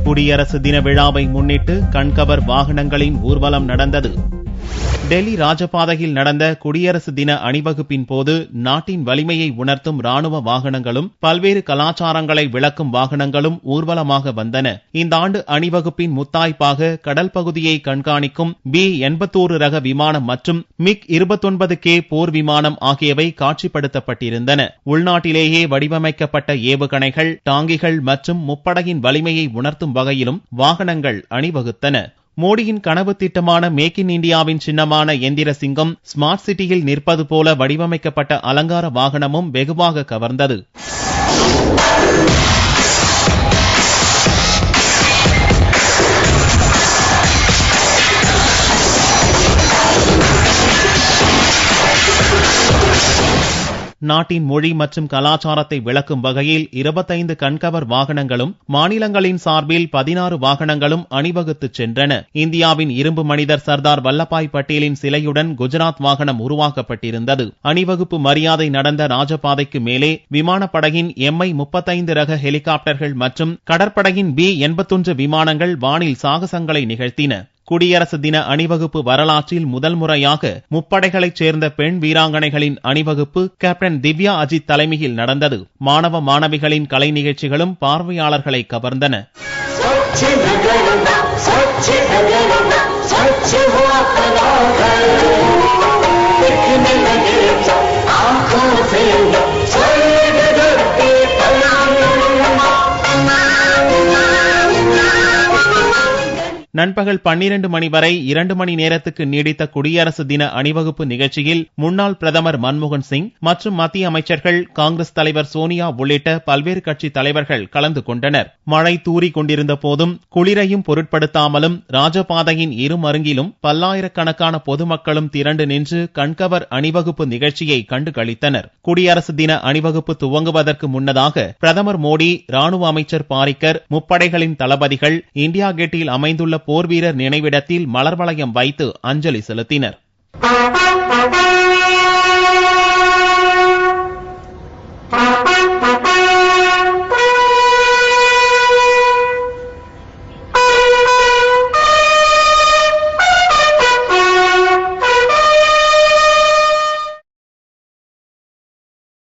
குடியரசு தின விழாவை முன்னிட்டு கண்கவர் வாகனங்களின் ஊர்வலம் நடந்தது. டெல்லி ராஜபாதையில் நடந்த குடியரசு தின அணிவகுப்பின் போது நாட்டின் வலிமையை உணர்த்தும் ராணுவ வாகனங்களும் பல்வேறு கலாச்சாரங்களை விளக்கும் வாகனங்களும் ஊர்வலமாக வந்தன. இந்த ஆண்டு அணிவகுப்பின் முத்தாய்ப்பாக கடல் பகுதியை கண்காணிக்கும் B-81 ரக விமானம் மற்றும் MiG-29K போர் விமானம் ஆகியவை காட்சிப்படுத்தப்பட்டிருந்தன. உள்நாட்டிலேயே வடிவமைக்கப்பட்ட ஏவுகணைகள், டாங்கிகள் மற்றும் முப்படையின் வலிமையை உணர்த்தும் வகையிலும் வாகனங்கள் அணிவகுத்தன. மோடியின் கனவு திட்டமான மேக் இன் இந்தியாவின் சின்னமான எந்திர சிங்கம் ஸ்மார்ட் சிட்டியில் நிற்பது போல வடிவமைக்கப்பட்ட அலங்கார வாகனமும் வெகுவாக கவர்ந்தது. நாட்டின் மொழி மற்றும் கலாச்சாரத்தை விளக்கும் வகையில் 25 கண்கவர் வாகனங்களும் மாநிலங்களின் சார்பில் 16 வாகனங்களும் அணிவகுத்துச் சென்றன. இந்தியாவின் இரும்பு மனிதர் சர்தார் வல்லபாய் பட்டேலின் சிலையுடன் குஜராத் வாகனம் உருவாக்கப்பட்டிருந்தது. அணிவகுப்பு மரியாதை நடந்த ராஜபாதைக்கு மேலே விமானப்படையின் Mi-35 ரக ஹெலிகாப்டர்கள் மற்றும் கடற்படையின் B-81 விமானங்கள் வானில் சாகசங்களை நிகழ்த்தின. குடியரசு தின அணிவகுப்பு வரலாற்றில் முதல் முறையாக முப்படைகளைச் சேர்ந்த பெண் வீராங்கனைகளின் அணிவகுப்பு கேப்டன் திவ்யா அஜித் தலைமையில் நடந்தது. மாணவ மாணவிகளின் கலை நிகழ்ச்சிகளும் பார்வையாளர்களை கவர்ந்தன. நண்பகல் 12 மணி வரை 2 மணி நேரத்துக்கு நீடித்த குடியரசு தின அணிவகுப்பு நிகழ்ச்சியில் முன்னாள் பிரதமர் மன்மோகன் சிங் மற்றும் மத்திய அமைச்சர்கள், காங்கிரஸ் தலைவர் சோனியா உள்ளிட்ட பல்வேறு கட்சி தலைவர்கள் கலந்து கொண்டனர். மழை தூறி கொண்டிருந்த போதும் குளிரையும் பொருட்படுத்தாமலும் ராஜபாதையின் இருமருங்கிலும் பல்லாயிரக்கணக்கான பொதுமக்களும் திரண்டு நின்று கண்கவர் அணிவகுப்பு நிகழ்ச்சியை கண்டு களித்தனர். குடியரசு தின அணிவகுப்பு துவங்குவதற்கு முன்னதாக பிரதமர் மோடி, ராணுவ அமைச்சர் பாரிக்கர், முப்படைகளின் தளபதிகள் இந்தியா கேட்டில் அமைந்துள்ள போர் வீரர் நினைவிடத்தில் மலர் வளையம் வைத்து அஞ்சலி செலுத்தினர்.